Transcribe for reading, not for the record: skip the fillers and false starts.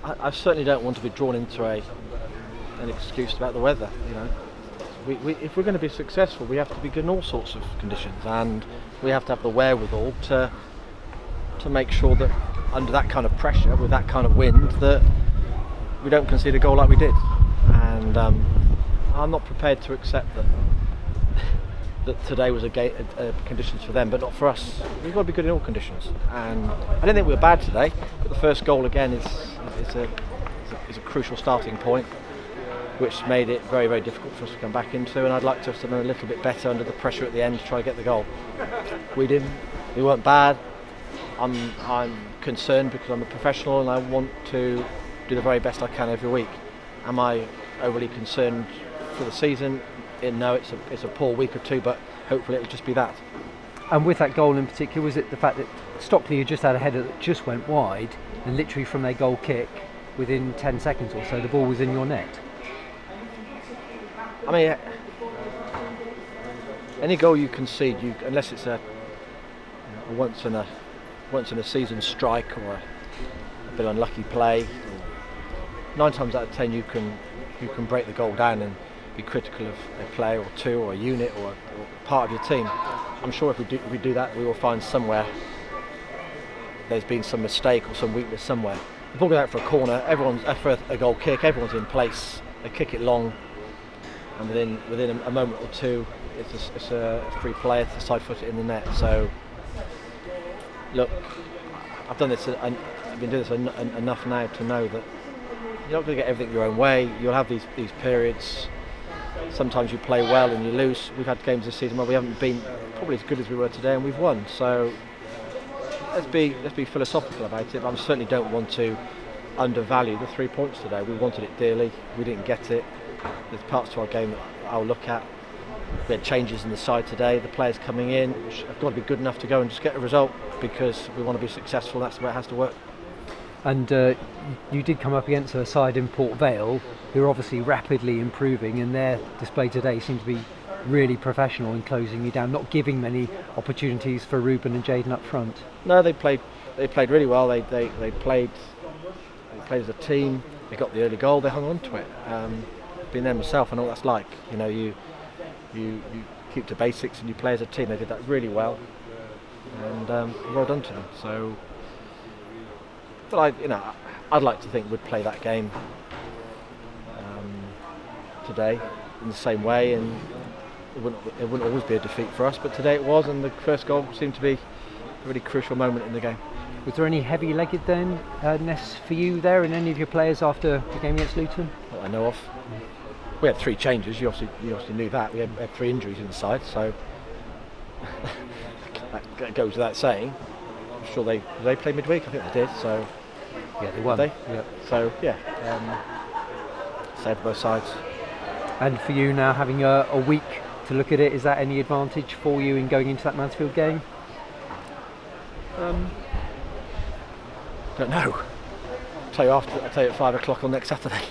I certainly don't want to be drawn into an excuse about the weather. You know, if we're going to be successful, we have to be good in all sorts of conditions, and we have to have the wherewithal to make sure that under that kind of pressure, with that kind of wind, that we don't concede a goal like we did. And I'm not prepared to accept that today was conditions for them, but not for us. We've got to be good in all conditions. And I don't think we were bad today, but the first goal again is a crucial starting point, which made it very, very difficult for us to come back into. And I'd like to have done a little bit better under the pressure at the end to try to get the goal. We didn't. We weren't bad. I'm concerned because I'm a professional and I want to do the very best I can every week. Am I overly concerned for the season? No, it's a poor week or two, but hopefully it'll just be that. And with that goal in particular, was it the fact that Stockley had just had a header that just went wide, and literally from their goal kick, within 10 seconds or so, the ball was in your net? I mean, any goal you concede, unless it's a once in a season strike or a bit unlucky play, 9 times out of 10 you can break the goal down and be critical of a player or two or a unit or part of your team. I'm sure if we do that, we will find somewhere there's been some mistake or some weakness somewhere. The ball goes out for a corner, for a goal kick, everyone's in place, they kick it long, and within a moment or two it's a free play to side foot it in the net. So look, I've been doing this enough now to know that you're not going to get everything your own way. You'll have these periods. Sometimes you play well and you lose. We've had games this season where we haven't been probably as good as we were today, and we've won. So let's be philosophical about it. But I certainly don't want to undervalue the 3 points today. We wanted it dearly. We didn't get it. There's parts to our game that I'll look at. We had changes in the side today. The players coming in have got to be good enough to go and just get a result, because we want to be successful. That's the way it has to work. And you did come up against a side in Port Vale who are obviously rapidly improving, and their display today seemed to be really professional in closing you down, not giving many opportunities for Ruben and Jaden up front. No, they played really well. They played as a team. They got the early goal. They hung on to it. Being there myself, I know what that's like. You know, you keep to basics and you play as a team. They did that really well, and well done to them. So. But I'd like to think we'd play that game today in the same way, and it wouldn't always be a defeat for us. But today it was, and the first goal seemed to be a really crucial moment in the game. Was there any heavy-leggedness for you there in any of your players after the game against Luton? That I know of. We had 3 changes. You obviously knew that. We had 3 injuries in the side, so that goes without saying. I'm sure they played midweek. I think they did. So. Yeah, they won. Yeah. So yeah, saved both sides. And for you now, having a week to look at it, is that any advantage for you in going into that Mansfield game? Don't know. I'll tell you at 5 o'clock on next Saturday.